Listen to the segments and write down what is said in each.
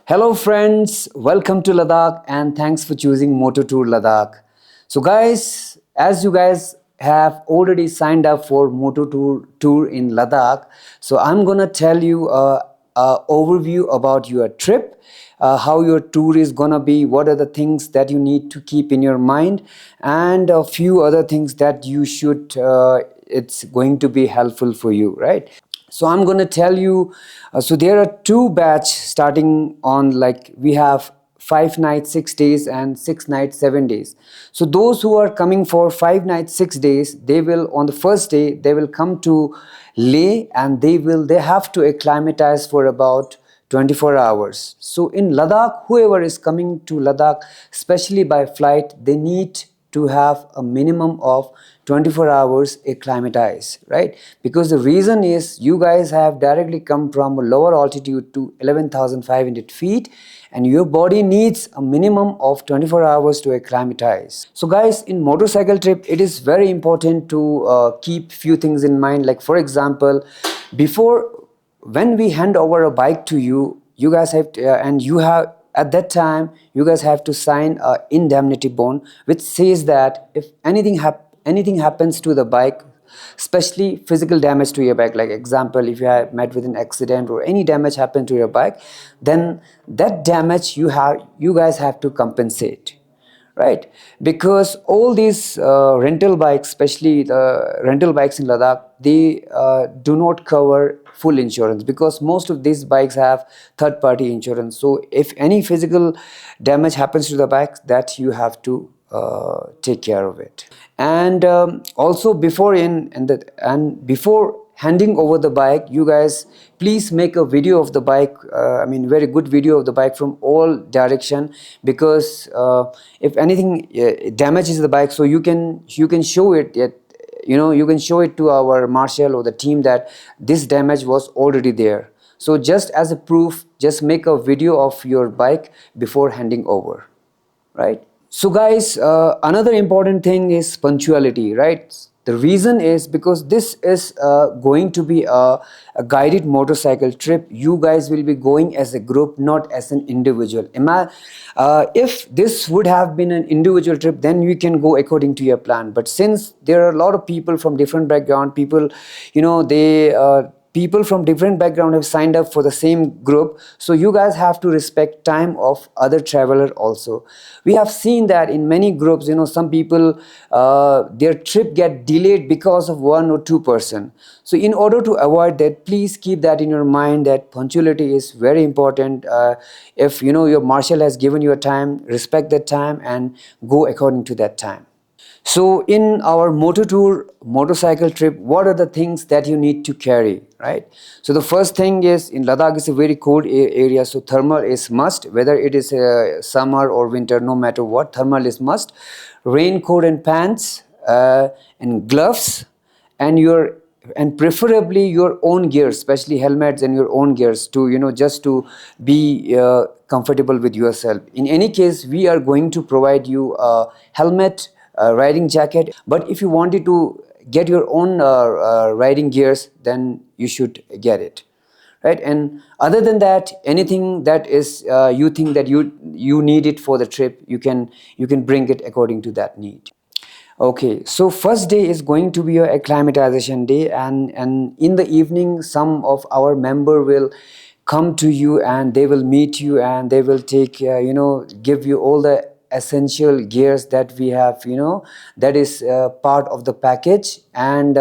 Hello friends, welcome to Ladakh and thanks for choosing Mototour Ladakh. So guys, as you guys have already signed up for Mototour tour in Ladakh, so I'm gonna tell you a overview about your trip, how your tour is gonna be, what are the things that you need to keep in your mind, and a few other things that you should. It's going to be helpful for you, right? So I'm going to tell you, so there are two batch starting on, like we have 5 nights 6 days and 6 nights 7 days. So those who are coming for 5 nights 6 days, they will, on the first day they will come to Leh, and they have to acclimatize for about 24 hours. So in Ladakh, whoever is coming to Ladakh, especially by flight, they need to have a minimum of 24 hours acclimatize, right? Because the reason is you guys have directly come from a lower altitude to 11,500 feet, and your body needs a minimum of 24 hours to acclimatize. So guys, in motorcycle trip, it is very important to keep few things in mind. Like for example, before, when we hand over a bike to you, you guys have to, and you have, at that time you guys have to sign a indemnity bond, which says that if anything happens to the bike, especially physical damage to your bike, like example, if you have met with an accident or any damage happened to your bike, then that damage you guys have to compensate, right? Because all these rental bikes, especially the rental bikes in Ladakh, they do not cover full insurance, because most of these bikes have third party insurance. So if any physical damage happens to the bike, that you have to take care of it. And also before before handing over the bike, you guys please make a video of the bike, very good video of the bike from all direction, because if anything damages the bike, so you can show it, you can show it to our marshal or the team that this damage was already there. So just as a proof, just make a video of your bike before handing over, right? So guys, another important thing is punctuality, right? The reason is because this is going to be a guided motorcycle trip. You guys will be going as a group, not as an individual. If this would have been an individual trip, then you can go according to your plan. But since there are a lot of people from different background, people from different background have signed up for the same group, so you guys have to respect time of other traveler also. We have seen that in many groups, some people, their trip get delayed because of 1 or 2 person. So in order to avoid that, please keep that in your mind, that punctuality is very important. If your marshal has given you a time, respect that time and go according to that time. So in our motor tour motorcycle trip, what are the things that you need to carry, right? So the first thing is, in Ladakh is a very cold area, so thermal is must, whether it is summer or winter, no matter what, thermal is must. Raincoat and pants, and gloves, and preferably your own gears, especially helmets and your own gears, to just to be comfortable with yourself. In any case, we are going to provide you a helmet, riding jacket, but if you wanted to get your own riding gears, then you should get it, right? And other than that, anything that is you think that you need it for the trip, you can bring it according to that need. Okay, so first day is going to be your acclimatization day, and in the evening, some of our member will come to you and they will meet you, and they will take give you all the essential gears that we have, that is part of the package. And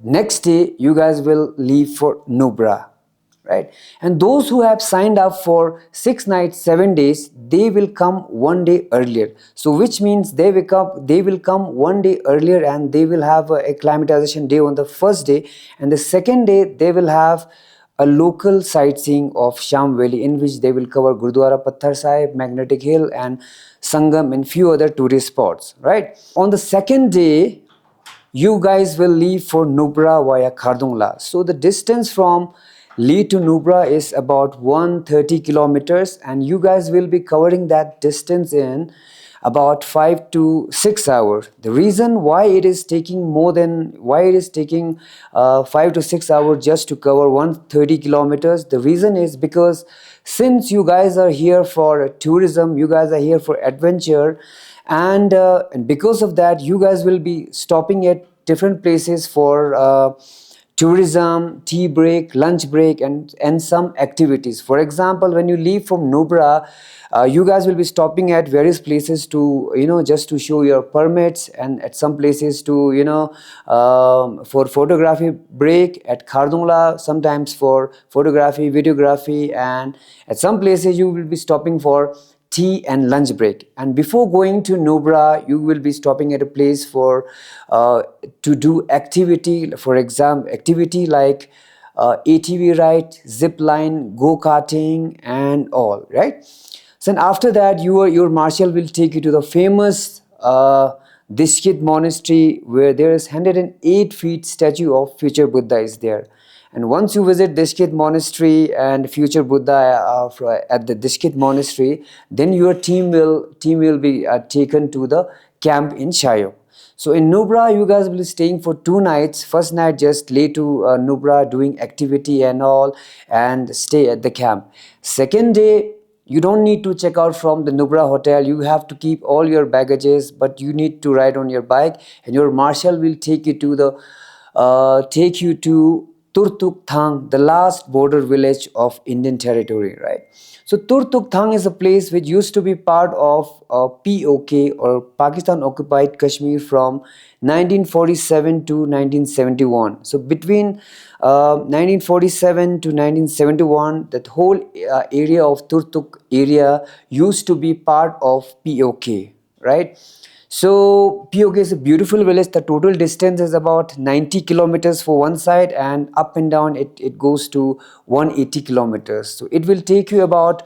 next day you guys will leave for Nubra, right? And those who have signed up for 6 nights 7 days, they will come one day earlier. So which means they will come one day earlier, and they will have a acclimatization day on the first day, and the second day they will have a local sightseeing of Sham Valley, in which they will cover Gurdwara Patthar Sahib, Magnetic Hill, and Sangam, and few other tourist spots, right? On the second day, you guys will leave for Nubra via Khardungla. So the distance from Lee to Nubra is about 130 kilometers, and you guys will be covering that distance in about 5 to 6 hours. The reason why it is taking 5 to 6 hours just to cover 130 kilometers, the reason is because since you guys are here for tourism, you guys are here for adventure, and because of that you guys will be stopping at different places for tourism, tea break, lunch break, and some activities. For example, when you leave from Nubra, you guys will be stopping at various places to, just to show your permits, and at some places to, for photography break at Khardungla, sometimes for photography, videography, and at some places you will be stopping for tea and lunch break. And before going to Nubra, you will be stopping at a place for to do activity. For example, activity like ATV ride, zip line, go karting, and all, right? So and after that, your marshal will take you to the famous Dishkit monastery, where there is 108 feet statue of future Buddha is there. And once you visit Dishkit monastery and future Buddha at the Dishkit monastery, then your team will be taken to the camp in Shayok. So in Nubra, you guys will be staying for 2 nights. First night, just lay to Nubra, doing activity and all, and stay at the camp. Second day, you don't need to check out from the Nubra hotel. You have to keep all your baggages, but you need to ride on your bike, and your marshal will take you to Turtuk Thang, the last border village of Indian territory, right? So Turtuk Thang is a place which used to be part of POK, or Pakistan occupied Kashmir, from 1947 to 1971. So between 1947 to 1971, that whole area of Turtuk area used to be part of POK, right? So POK is a beautiful village. The total distance is about 90 kilometers for one side, and up and down it goes to 180 kilometers. So it will take you about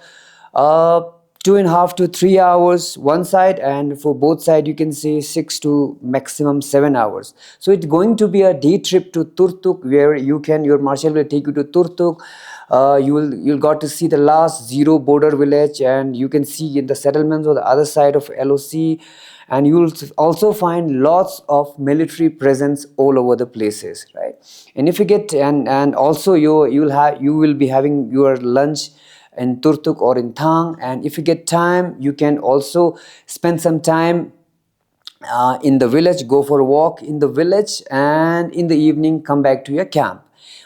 2.5 to 3 hours one side, and for both side you can say 6 to maximum 7 hours. So it's going to be a day trip to Turtuk, where your marshal will take you to Turtuk. You'll got to see the last zero border village, and you can see in the settlements on the other side of LOC, and you'll also find lots of military presence all over the places, right? And if you get and also you will be having your lunch in Turtuk or in Thang, and if you get time, you can also spend some time in the village, go for a walk in the village, and in the evening come back to your camp.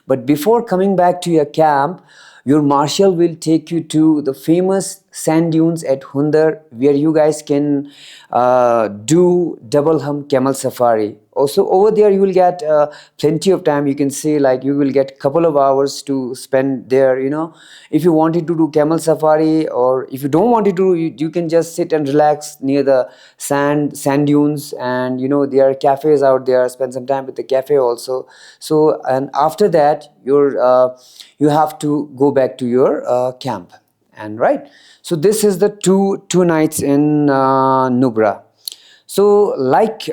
But before coming back to your camp, your marshal will take you to the famous sand dunes at Hundar, where you guys can do double hump camel safari. Also over there you will get plenty of time. You can say like you will get couple of hours to spend there. If you wanted to do camel safari, or if you don't want to do, you can just sit and relax near the sand dunes, and there are cafes out there. Spend some time with the cafe also. So, and after that you have to go back to your camp, and right. So this is the two nights in Nubra. So like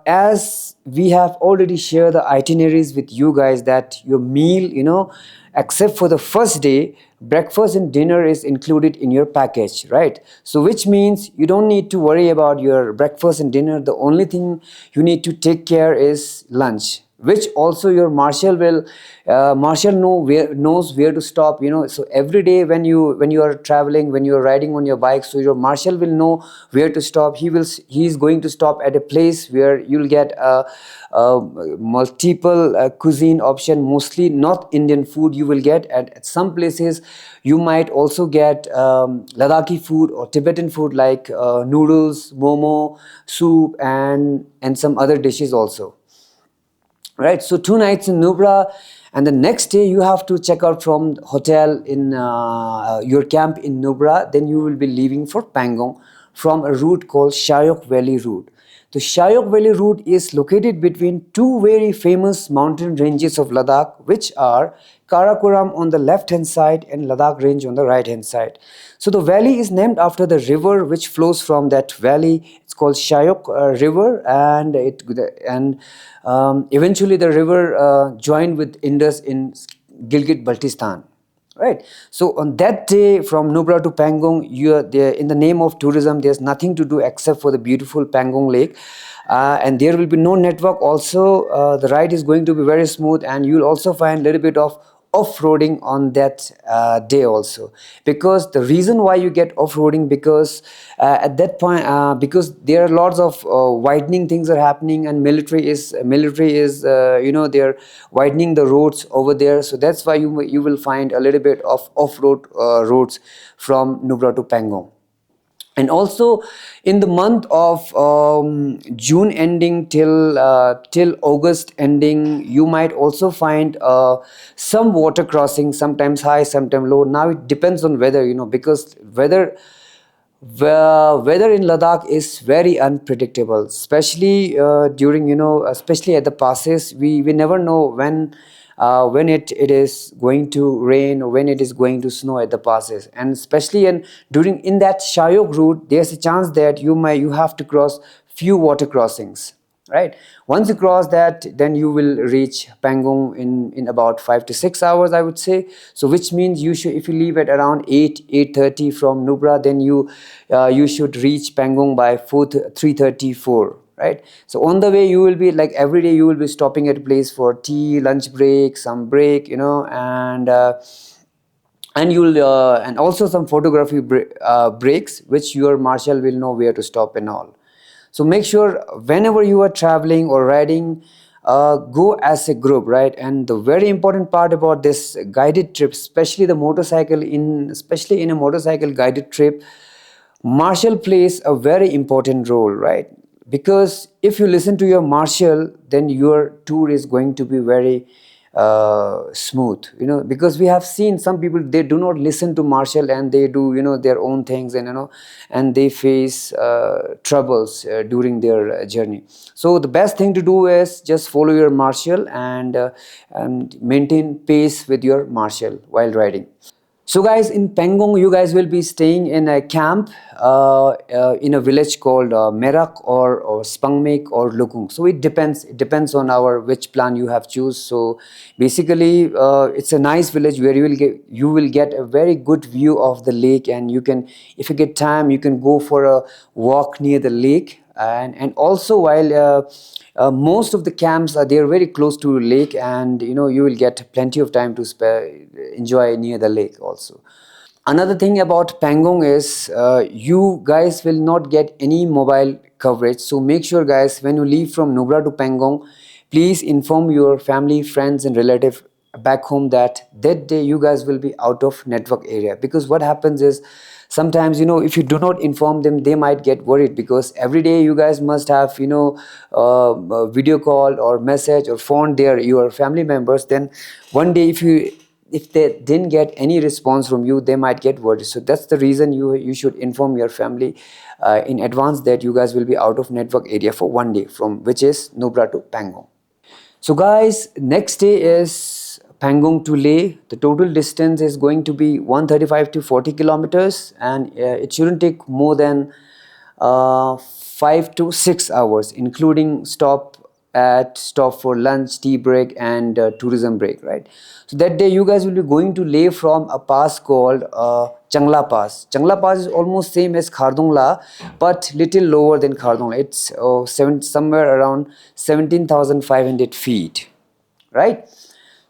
as we have already shared the itineraries with you guys, that your meal, except for the first day, breakfast and dinner is included in your package, right? So which means you don't need to worry about your breakfast and dinner. The only thing you need to take care is lunch, which also your marshal knows where to stop. So every day when you are traveling, when you are riding on your bike, so your marshal will know where to stop. He's going to stop at a place where you'll get multiple cuisine option, mostly North Indian food you will get. At some places you might also get Ladakhi food or Tibetan food, like noodles, momo, soup, and some other dishes also. Right, so 2 nights in Nubra, and the next day you have to check out from hotel in your camp in Nubra. Then you will be leaving for Pangong from a route called Shayok Valley route. The Shayok Valley route is located between two very famous mountain ranges of Ladakh, which are Karakoram on the left hand side and Ladakh range on the right hand side. So the valley is named after the river which flows from that valley. It's called Shayok River, and eventually the river joined with Indus in Gilgit-Baltistan. right? So on that day from Nubra to Pangong, you are there in the name of tourism. There's nothing to do except for the beautiful Pangong Lake, and there will be no network. Also, the ride is going to be very smooth, and you'll also find a little bit of off-roading on that day also. Because the reason why you get off-roading, because at that point, because there are lots of widening things are happening, and military is they're widening the roads over there. So that's why you will find a little bit of off-road roads from Nubra to Pangong. And also in the month of June ending till August ending, you might also find some water crossing, sometimes high, sometimes low. Now it depends on weather, because weather in Ladakh is very unpredictable, especially during, especially at the passes. We never know when it is going to rain or when it is going to snow at the passes. And especially in that Shayok route, there's a chance that you have to cross few water crossings, right? Once you cross that, then you will reach Pangong in about 5 to 6 hours, I would say. So which means you should, if you leave at around 8:30 from Nubra, then you should reach Pangong by 3:34, right? So on the way, you will be like every day you will be stopping at a place for tea, lunch break, some break, and you'll and also some photography breaks, which your marshal will know where to stop and all. So make sure whenever you are traveling or riding, go as a group, right? And the very important part about this guided trip, especially in a motorcycle guided trip, marshal plays a very important role, right? Because if you listen to your marshal, then your tour is going to be very smooth, because we have seen some people, they do not listen to marshal and they do their own things, and they face troubles during their journey. So the best thing to do is just follow your marshal and maintain pace with your marshal while riding. So guys, in Pangong, you guys will be staying in a camp in a village called Merak or Spangmek or Lukung. So it depends. It depends on which plan you have choose. So basically, it's a nice village where you will get a very good view of the lake, and you can, if you get time, you can go for a walk near the lake. And also while most of the camps are, they're very close to lake, and you will get plenty of time to enjoy near the lake also. Another thing about Pangong is you guys will not get any mobile coverage. So make sure, guys, when you leave from Nubra to Pangong, please inform your family, friends, and relative back home that day you guys will be out of network area. Because what happens is sometimes, if you do not inform them, they might get worried, because every day you guys must have video call or message or phone your family members. Then one day if they didn't get any response from you, they might get worried. So that's the reason you should inform your family in advance that you guys will be out of network area for one day, from which is Nubra to Pangong. So guys, next day is Pangong to Leh. The total distance is going to be 135 to 40 kilometers, and it shouldn't take more than 5 to 6 hours, including stop for lunch, tea break, and tourism break, right? So that day you guys will be going to Leh from a pass called Changla Pass. Changla Pass is almost same as Khardungla, but little lower than Khardungla. It's somewhere around 17,500 feet, right?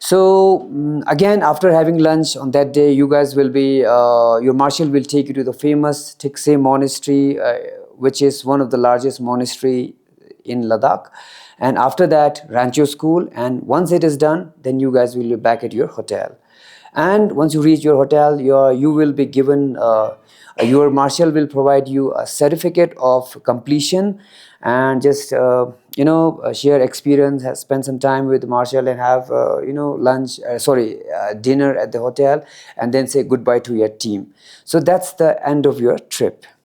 So again, after having lunch on that day, you guys will be your marshal will take you to the famous Tikse monastery, which is one of the largest monastery in Ladakh. And after that, Rancho School. And once it is done, then you guys will be back at your hotel. And once you reach your hotel, you will be given your marshal will provide you a certificate of completion, and just share experience, spend some time with marshal, and have lunch, dinner at the hotel, and then say goodbye to your team. So that's the end of your trip.